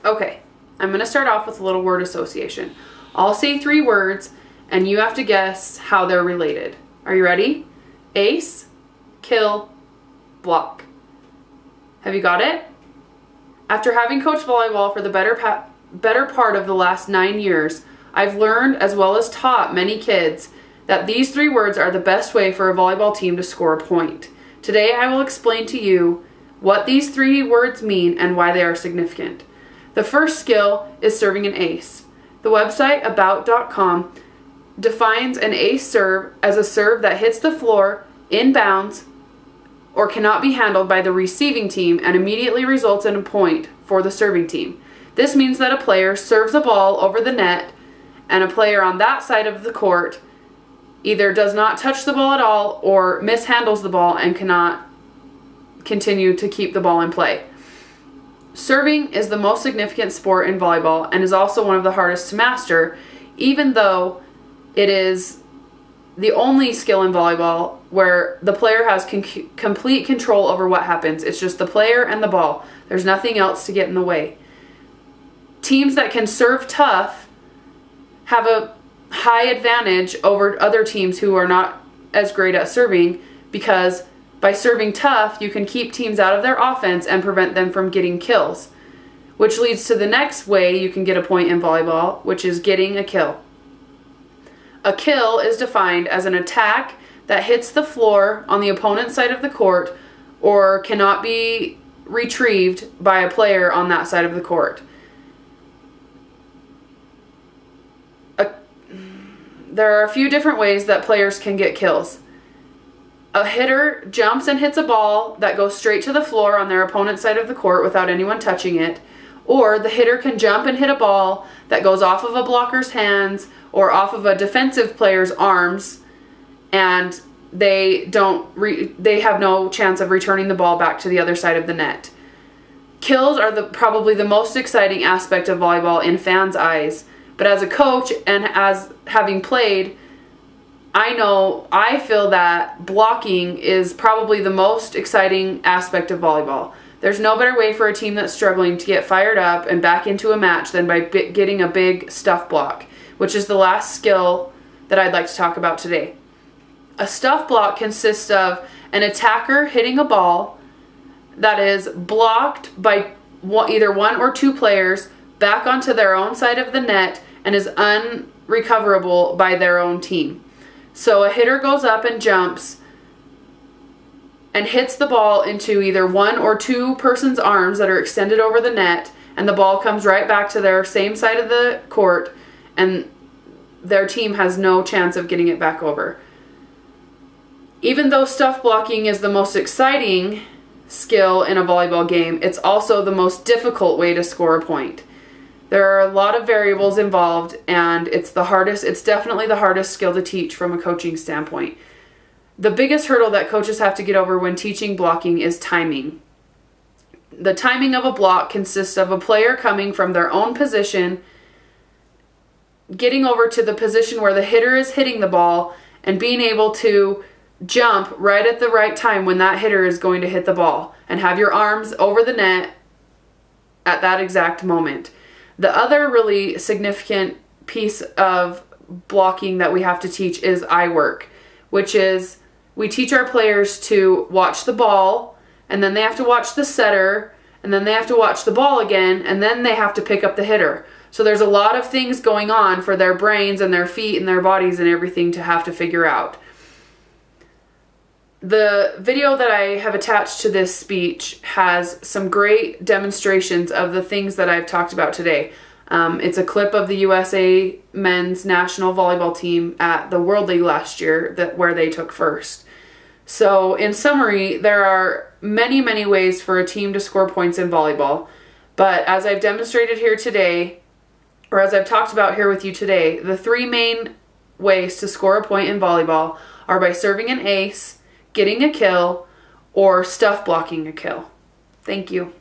Okay, I'm going to start off with a little word association. I'll say 3 words and you have to guess how they're related. Are you ready? Ace, kill, block. Have you got it? After having coached volleyball for the better part of the last 9 years, I've learned as well as taught many kids that these 3 words are the best way for a volleyball team to score a point. Today I will explain to you what these 3 words mean and why they are significant. The first skill is serving an ace. The website about.com defines an ace serve as a serve that hits the floor in bounds or cannot be handled by the receiving team and immediately results in a point for the serving team. This means that a player serves a ball over the net and a player on that side of the court either does not touch the ball at all or mishandles the ball and cannot continue to keep the ball in play. Serving is the most significant sport in volleyball and is also one of the hardest to master, even though it is the only skill in volleyball where the player has complete control over what happens. It's just the player and the ball. There's nothing else to get in the way. Teams that can serve tough have a high advantage over other teams who are not as great at serving, because by serving tough, you can keep teams out of their offense and prevent them from getting kills, which leads to the next way you can get a point in volleyball, which is getting a kill. A kill is defined as an attack that hits the floor on the opponent's side of the court or cannot be retrieved by a player on that side of the court. There are a few different ways that players can get kills. A hitter jumps and hits a ball that goes straight to the floor on their opponent's side of the court without anyone touching it. Or the hitter can jump and hit a ball that goes off of a blocker's hands or off of a defensive player's arms, and they have no chance of returning the ball back to the other side of the net. Kills are probably the most exciting aspect of volleyball in fans' eyes. But as a coach and as having played, I feel that blocking is probably the most exciting aspect of volleyball. There's no better way for a team that's struggling to get fired up and back into a match than by getting a big stuff block, which is the last skill that I'd like to talk about today. A stuff block consists of an attacker hitting a ball that is blocked by either 1 or 2 players back onto their own side of the net and is unrecoverable by their own team. So a hitter goes up and jumps and hits the ball into either 1 or 2 person's arms that are extended over the net, and the ball comes right back to their same side of the court, and their team has no chance of getting it back over. Even though stuff blocking is the most exciting skill in a volleyball game, it's also the most difficult way to score a point. There are a lot of variables involved, and it's definitely the hardest skill to teach from a coaching standpoint. The biggest hurdle that coaches have to get over when teaching blocking is timing. The timing of a block consists of a player coming from their own position, getting over to the position where the hitter is hitting the ball, and being able to jump right at the right time when that hitter is going to hit the ball, and have your arms over the net at that exact moment. The other really significant piece of blocking that we have to teach is eye work, which is we teach our players to watch the ball, and then they have to watch the setter, and then they have to watch the ball again, and then they have to pick up the hitter. So there's a lot of things going on for their brains and their feet and their bodies and everything to have to figure out. The video that I have attached to this speech has some great demonstrations of the things that I've talked about today. It's a clip of the USA men's national volleyball team at the World League last year where they took first. So in summary, there are many, many ways for a team to score points in volleyball. But as I've demonstrated here today, or as I've talked about here with you today, the 3 main ways to score a point in volleyball are by serving an ace, getting a kill, or stuff blocking a kill. Thank you.